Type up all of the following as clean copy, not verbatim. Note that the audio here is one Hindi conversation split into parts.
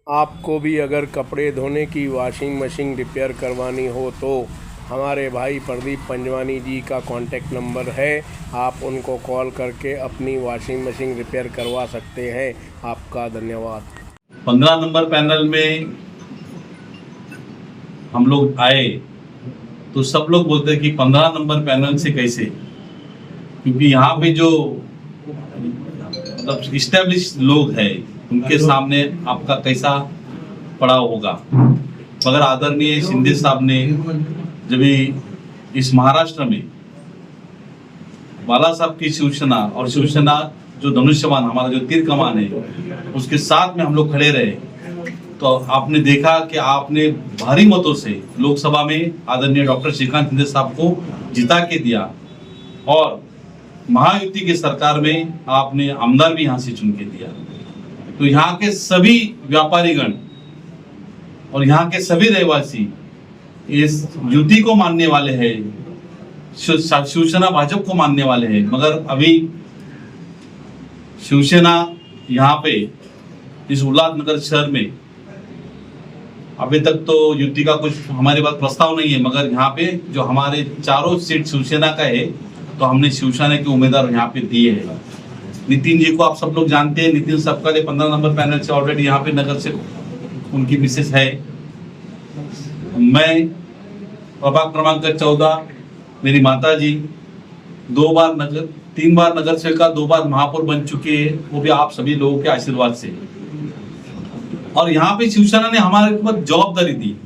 आपको भी अगर कपड़े धोने की वॉशिंग मशीन रिपेयर करवानी हो तो हमारे भाई प्रदीप पंजवानी जी का कॉन्टैक्ट नंबर है। आप उनको कॉल करके अपनी वॉशिंग मशीन रिपेयर करवा सकते हैं। आपका धन्यवाद। 15 नंबर पैनल में हम लोग आए तो सब लोग बोलते हैं कि 15 नंबर पैनल से कैसे, क्योंकि यहाँ पे जो मतलब इस्टेब्लिश लोग हैं उनके सामने आपका कैसा पड़ा होगा। मगर आदरणीय शिंदे साहब ने जब इस महाराष्ट्र में बाला साहब की शिवसेना और शिवसेना जो धनुष्यबाण हमारा जो तीर कमान है उसके साथ में हम लोग खड़े रहे, तो आपने देखा कि आपने भारी मतों से लोकसभा में आदरणीय डॉक्टर श्रीकांत शिंदे साहब को जिता के दिया और महायुति की सरकार में आपने आमदार भी यहाँ से चुन के दिया। तो यहाँ के सभी व्यापारीगण और यहाँ के सभी रहवासी इस युति को मानने वाले हैं, शिवसेना भाजपा को मानने वाले हैं। मगर अभी शिवसेना यहाँ पे इस उल्लासनगर शहर में अभी तक तो युति का कुछ हमारे पास प्रस्ताव नहीं है, मगर यहाँ पे जो हमारे चारों सीट शिवसेना का है तो हमने शिवसेना के उम्मीदवार यहाँ पे दिए हैं। नितिन जी को आप सब लोग जानते हैं, नितिन सबका 15 नंबर पैनल से ऑलरेडी यहाँ पे नगर से उनकी मिसेस है। मैं प्रभाग क्रमांक 14 मेरी माता जी 3 बार नगर सेविका 2 बार महापौर बन चुके हैं, वो भी आप सभी लोगों के आशीर्वाद से। और यहाँ पे शिवसेना ने हमारे ऊपर जवाबदारी दी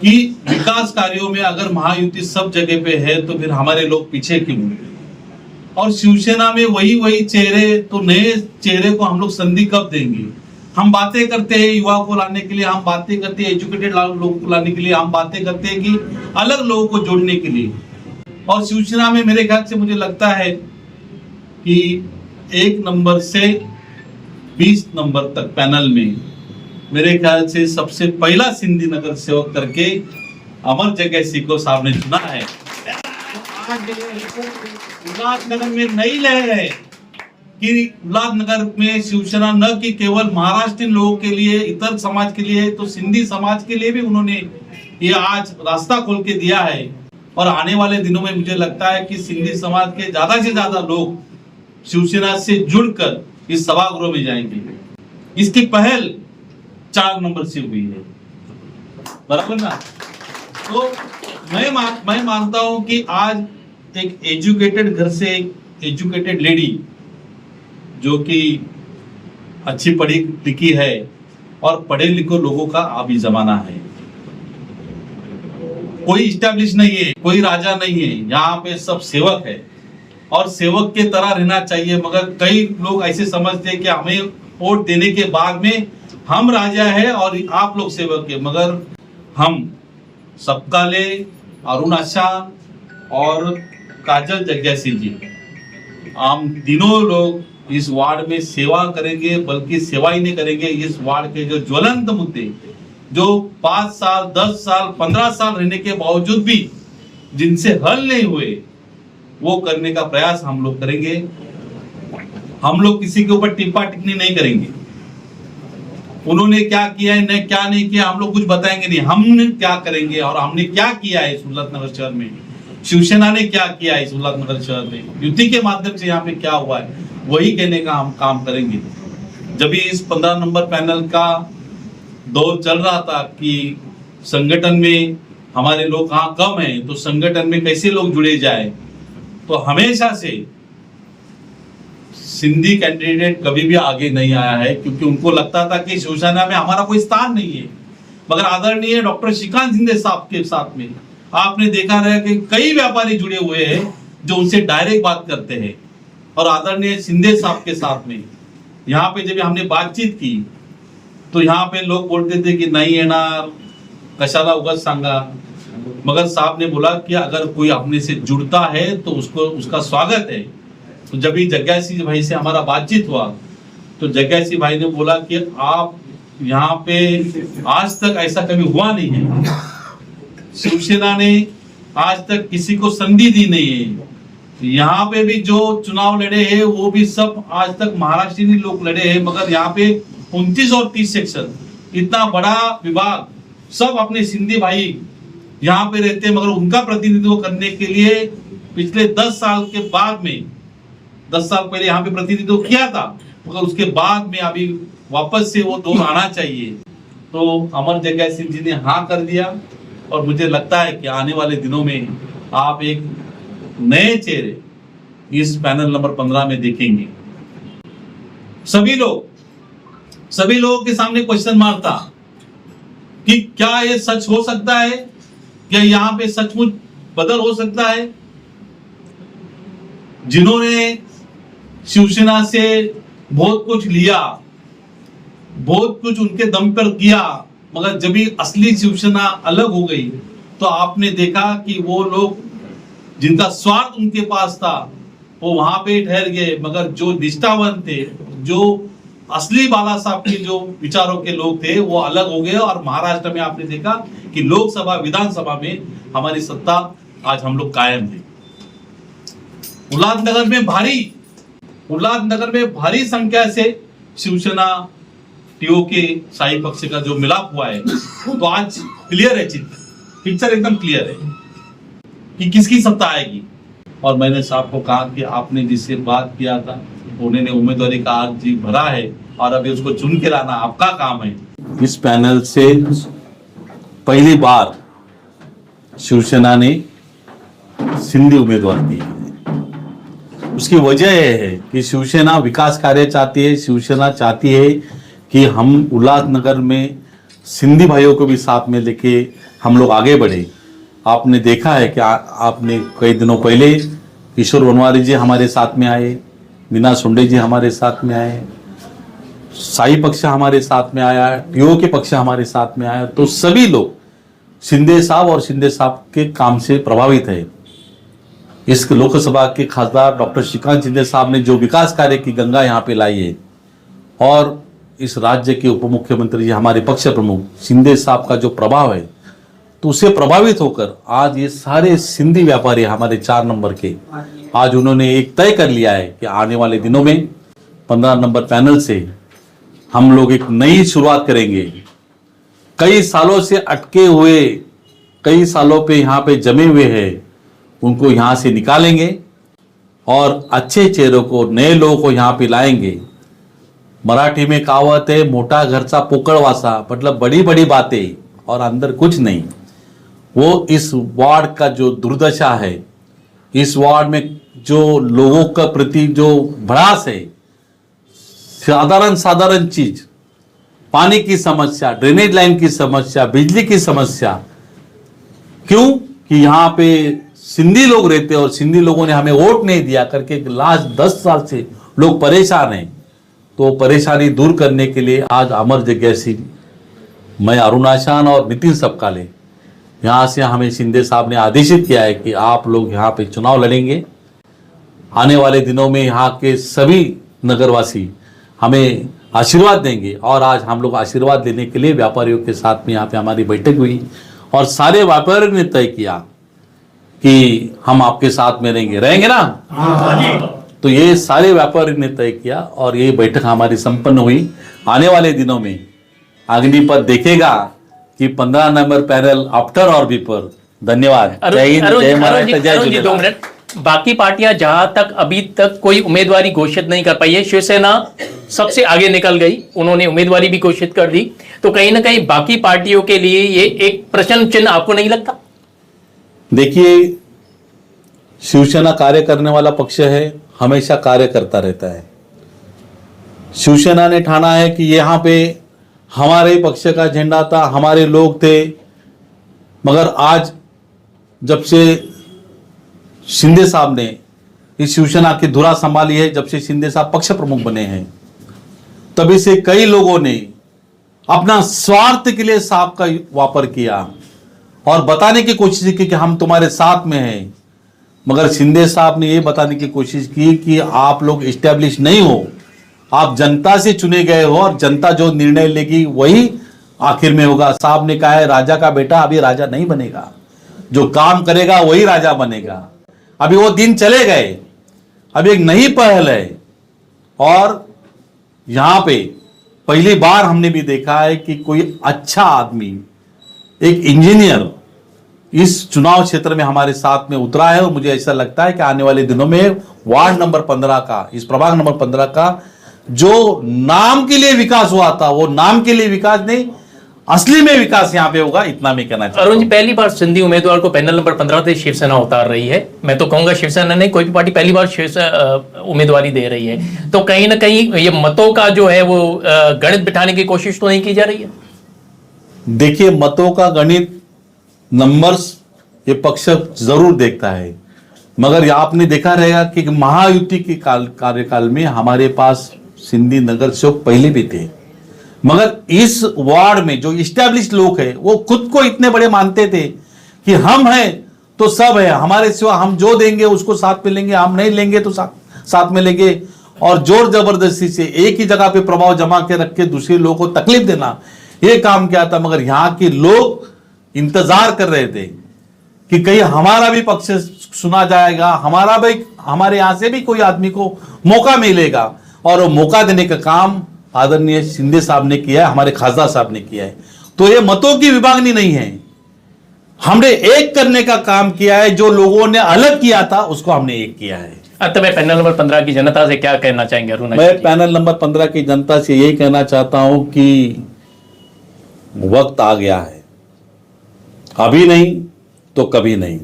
कि विकास कार्यों में अगर महायुति सब जगह पे है तो फिर हमारे लोग पीछे क्यों। और शिवसेना में वही चेहरे, तो नए चेहरे को हम लोग संधि कब देंगे। हम बातें करते हैं युवा को लाने के लिए, हम बातें करते हैं एजुकेटेड लोगों को लाने के लिए, हम बातें करते हैं कि अलग लोगों को जोड़ने के लिए। और शिवसेना में मेरे ख्याल से मुझे लगता है कि 1 नंबर से 20 नंबर तक पैनल में मेरे ख्याल से सबसे पहला सिंधी नगर सेवक करके अमर जगह सिंह को साहब ने चुना है। उल्लासनगर में नई लहर है कि उल्लासनगर में शिवसेना न कि केवल महाराष्ट्रीयन लोगों के लिए, इतर समाज के लिए, तो सिंधी समाज के लिए भी उन्होंने ये आज रास्ता खोल के दिया है। और आने वाले दिनों में मुझे लगता है कि सिंधी समाज के ज्यादा से ज्यादा लोग शिवसेना से जुड़कर इस सभागृह में जाएंगे। इसकी पहल 4 नंबर से हुई है, बराबर ना। तो मैं मानता हूं कि आज एक एजुकेटेड घर से एक एजुकेटेड लेडी जो कि अच्छी पढ़ी लिखी है और पढ़े लिखे लोगों का अभी जमाना है। कोई स्टैब्लिश नहीं है, कोई राजा नहीं है, यहाँ पे सब सेवक है और सेवक के तरह रहना चाहिए। मगर कई लोग ऐसे समझते हैं कि हमें वोट देने के बाद में हम राजा है और आप लोग सेवक है। मगर हम सबकाले, अरुण आशा और काजल जग्यासी जी, हम तीनों लोग इस वार्ड में सेवा करेंगे, बल्कि सेवा ही नहीं करेंगे। इस वार्ड के जो ज्वलंत मुद्दे जो 5 साल, 10 साल, 15 साल रहने के बावजूद भी जिनसे हल नहीं हुए, वो करने का प्रयास हम लोग करेंगे। हम लोग किसी के ऊपर टिप्पा टिप्पणी नहीं करेंगे। उन्होंने क्या किया है, न क्या नहीं किया, हम लोग कुछ बताएंगे नहीं। हमने क्या करेंगे और हमने क्या किया है इस उल्लासनगर शहर में, शिवसेना ने क्या किया है इस उल्लासनगर शहर में, युति के माध्यम से यहाँ पे क्या हुआ है, वही कहने का हम काम करेंगे। जब इस 15 नंबर पैनल का दौर चल रहा था कि संगठन में हमारे लोग कहाँ कम है, तो संगठन में कैसे लोग जुड़े जाए, तो हमेशा से सिंधी कैंडिडेट कभी भी आगे नहीं आया है, क्योंकि उनको लगता था कि शिवसेना में हमारा कोई स्थान नहीं है। मगर आदरणीय डॉक्टर श्रीकांत शिंदे साहब के साथ में आपने देखा रहा कि कई व्यापारी जुड़े हुए हैं जो उनसे डायरेक्ट बात करते हैं। और आदरणीय शिंदे साहब के साथ में यहाँ पे जब हमने बातचीत की तो यहाँ पे लोग बोलते थे कि नहीं येणार, कशाला उगाच सांगा। मगर साहब ने बोला कि अगर कोई अपने से जुड़ता है तो उसका स्वागत है। तो जब ही जग्यासी भाई से हमारा बातचीत हुआ तो जग्यासी भाई ने बोला कि आप यहाँ पे आज तक ऐसा कभी हुआ नहीं है, शिवसेना ने आज तक किसी को संधि दी नहीं है। यहाँ पे भी जो चुनाव लड़े हैं वो भी सब आज तक महाराष्ट्रीय लोग लड़े हैं, मगर यहाँ पे 29 और 30 सेक्शन, इतना बड़ा विभाग, सब अपने सिंधी भाई यहाँ पे रहते हैं, मगर उनका प्रतिनिधित्व करने के लिए पिछले 10 साल के बाद में, 10 साल पहले यहाँ पे प्रतिनिधित्व किया था, मगर उसके बाद में अभी वापस से वो दौर आना चाहिए। तो अमर जग्गा सिंह जी ने हाँ कर दिया, और मुझे लगता है कि आने वाले दिनों में आप एक नए चेहरे इस पैनल नंबर 15 में देखेंगे। सभी लोगों के सामने क्वेश्चन मार्क था कि क्या ये सच हो सकता है, क्या यहाँ पे सचमुच बदल हो सकता है। जिन्होंने शिवसेना से बहुत कुछ लिया, बहुत कुछ उनके दम पर किया, मगर जब भी असली शिवसेना अलग हो गई तो आपने देखा कि वो लोग जिनका स्वार्थ उनके पास था वो वहां पे ठहर गए, मगर जो निष्ठावान थे, जो असली बाला साहब के जो विचारों के लोग थे, वो अलग हो गए। और महाराष्ट्र में आपने देखा कि लोकसभा विधानसभा में हमारी सत्ता आज हम लोग कायम है। उल्लासनगर में भारी संख्या से शिवसेना टीओके शाही पक्ष का जो मिलाप हुआ है, तो आज क्लियर है, पिक्चर एकदम क्लियर है कि किसकी सत्ता आएगी। और मैंने साहब को कहा कि आपने जिससे बात किया था उन्होंने उम्मीदवारी का अर्जी भरा है, और अभी उसको चुन के लाना आपका काम है। इस पैनल से पहली बार शिवसेना ने सिंधी उम्मीदवार दिए। उसकी वजह यह है कि शिवसेना विकास कार्य चाहती है। शिवसेना चाहती है कि हम उल्लासनगर में सिंधी भाइयों को भी साथ में लेके हम लोग आगे बढ़े। आपने देखा है कि आपने कई दिनों पहले किशोर वनवारी जी हमारे साथ में आए, मीना सुंडे जी हमारे साथ में आए, शाही पक्ष हमारे साथ में आया, टीओ के पक्ष हमारे साथ में आया। तो सभी लोग शिंदे साहब और शिंदे साहब के काम से प्रभावित है। इस लोकसभा के खासदार डॉक्टर श्रीकांत शिंदे साहब ने जो विकास कार्य की गंगा यहाँ पे लाई है, और इस राज्य के उप मुख्यमंत्री जी हमारे पक्ष प्रमुख शिंदे साहब का जो प्रभाव है, तो उससे प्रभावित होकर आज ये सारे सिंधी व्यापारी हमारे 4 नंबर के, आज उन्होंने एक तय कर लिया है कि आने वाले दिनों में 15 नंबर पैनल से हम लोग एक नई शुरुआत करेंगे। कई सालों से अटके हुए, कई सालों पे यहाँ पे जमे हुए हैं, उनको यहाँ से निकालेंगे और अच्छे चेहरों को, नए लोगों को यहाँ पे लाएंगे। मराठी में कहावत है, मोटा घरचा पोकळवासा, मतलब बड़ी बड़ी बातें और अंदर कुछ नहीं। वो इस वार्ड का जो दुर्दशा है, इस वार्ड में जो लोगों का प्रति जो भड़ास है, साधारण चीज, पानी की समस्या, ड्रेनेज लाइन की समस्या, बिजली की समस्या, क्यों कि यहाँ पे सिंधी लोग रहते हैं और सिंधी लोगों ने हमें वोट नहीं दिया करके लास्ट 10 साल से लोग परेशान हैं। तो परेशानी दूर करने के लिए आज अमर जग्गा सिंह, मैं अरुण आशान और नितिन सपकाले, यहाँ से हमें शिंदे साहब ने आदेशित किया है कि आप लोग यहाँ पे चुनाव लड़ेंगे। आने वाले दिनों में यहाँ के सभी नगरवासी हमें आशीर्वाद देंगे, और आज हम लोग आशीर्वाद देने के लिए व्यापारियों के साथ में यहाँ पे हमारी बैठक हुई, और सारे व्यापारियों ने तय किया कि हम आपके साथ में रहेंगे ना। तो ये सारे व्यापारियों ने तय किया, और ये बैठक हमारी संपन्न हुई। आने वाले दिनों में अग्निपथ देखेगा कि 15 नंबर पैनल आफ्टर और बिफोर। धन्यवाद। जय हिंद, जय महाराष्ट्र, जय अरुण जी, 2 मिनट। बाकी पार्टियां जहां तक अभी तक कोई उम्मीदवारी घोषित नहीं कर पाई है, शिवसेना सबसे आगे निकल गई, उन्होंने उम्मीदवारी भी घोषित कर दी, तो कहीं ना कहीं बाकी पार्टियों के लिए ये एक प्रश्न चिन्ह आपको नहीं लगता? देखिए, शिवसेना कार्य करने वाला पक्ष है, हमेशा कार्य करता रहता है। शिवसेना ने ठाना है कि यहाँ पे हमारे पक्ष का झंडा था, हमारे लोग थे, मगर आज जब से शिंदे साहब ने इस शिवसेना की धुरा संभाली है, जब से शिंदे साहब पक्ष प्रमुख बने हैं, तभी से कई लोगों ने अपना स्वार्थ के लिए साहब का वापर किया और बताने की कोशिश की कि हम तुम्हारे साथ में हैं। मगर शिंदे साहब ने यह बताने की कोशिश की कि आप लोग इस्टेब्लिश नहीं हो, आप जनता से चुने गए हो, और जनता जो निर्णय लेगी वही आखिर में होगा। साहब ने कहा है, राजा का बेटा अभी राजा नहीं बनेगा, जो काम करेगा वही राजा बनेगा। अभी वो दिन चले गए, अभी एक नई पहल है, और यहां पे पहली बार हमने भी देखा है कि कोई अच्छा आदमी, एक इंजीनियर इस चुनाव क्षेत्र में हमारे साथ में उतरा है। और मुझे ऐसा लगता है कि आने वाले दिनों में वार्ड नंबर 15 का, इस प्रभाग नंबर 15 का जो नाम के लिए विकास हुआ था, वो नाम के लिए विकास नहीं, असली में विकास यहां पे होगा। इतना मैं कहना चाहता हूं। अरुण जी, पहली बार सिंधी उम्मीदवार को पैनल नंबर 15 से शिवसेना उतार रही है। मैं तो कहूंगा शिवसेना नहीं, कोई भी पार्टी पहली बार उम्मीदवारी दे रही है, तो कहीं ना कहीं ये मतों का जो है वो गणित बिठाने की कोशिश तो नहीं की जा रही है? देखिए, मतों का गणित, नंबर्स, ये पक्ष जरूर देखता है, मगर आपने देखा रहेगा कि महायुति के कार्यकाल में हमारे पास सिंधी नगर सेवक पहले भी थे, मगर इस वार्ड में जो इस्टेब्लिश लोग हैं वो खुद को इतने बड़े मानते थे कि हम हैं तो सब है, हमारे सिवा हम जो देंगे उसको साथ में लेंगे, हम नहीं लेंगे तो साथ में लेंगे। और जोर जबरदस्ती से एक ही जगह पे प्रभाव जमा के रख के दूसरे लोगों को तकलीफ देना, ये काम किया था। मगर यहाँ के लोग इंतजार कर रहे थे कि कहीं हमारा भी पक्ष सुना जाएगा, हमारे यहां से भी कोई आदमी को मौका मिलेगा। और वो मौका देने का काम आदरणीय शिंदे साहब ने किया है, हमारे खासदार साहब ने किया है। तो ये मतों की विभागनी नहीं है, हमने एक करने का काम किया है। जो लोगों ने अलग किया था उसको हमने एक किया है। अंत में पैनल नंबर 15 की जनता से क्या कहना चाहेंगे अरुण? मैं पैनल नंबर 15 की जनता से यही कहना चाहता हूं कि वक्त आ गया है, अभी नहीं तो कभी नहीं।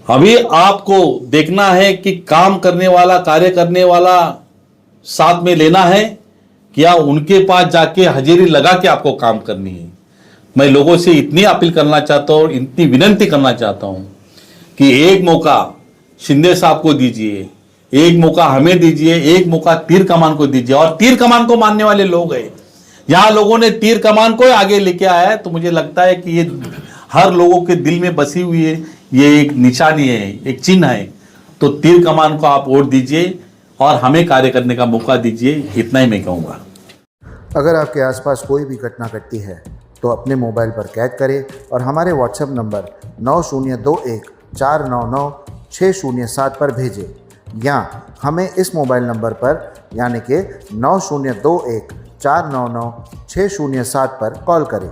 अभी आपको देखना है कि काम करने वाला, कार्य करने वाला साथ में लेना है, क्या उनके पास जाके हाजिरी लगा के आपको काम करनी है। मैं लोगों से इतनी अपील करना चाहता हूं, इतनी विनती करना चाहता हूं कि एक मौका शिंदे साहब को दीजिए, एक मौका हमें दीजिए, एक मौका तीर कमान को दीजिए। और तीर कमान को मानने वाले लोग हैं, यहां लोगों ने तीर कमान को आगे लेके आया है, तो मुझे लगता है कि ये हर लोगों के दिल में बसी हुई है, ये एक निशानी है, एक चिन्ह है। तो तीर कमान को आप वोट दीजिए और हमें कार्य करने का मौका दीजिए, इतना ही मैं कहूँगा। अगर आपके आसपास कोई भी घटना घटती है तो अपने मोबाइल पर कैद करें और हमारे व्हाट्सएप नंबर 9021499607 पर भेजें, या हमें इस मोबाइल नंबर पर यानी कि 9021499607 पर कॉल करें।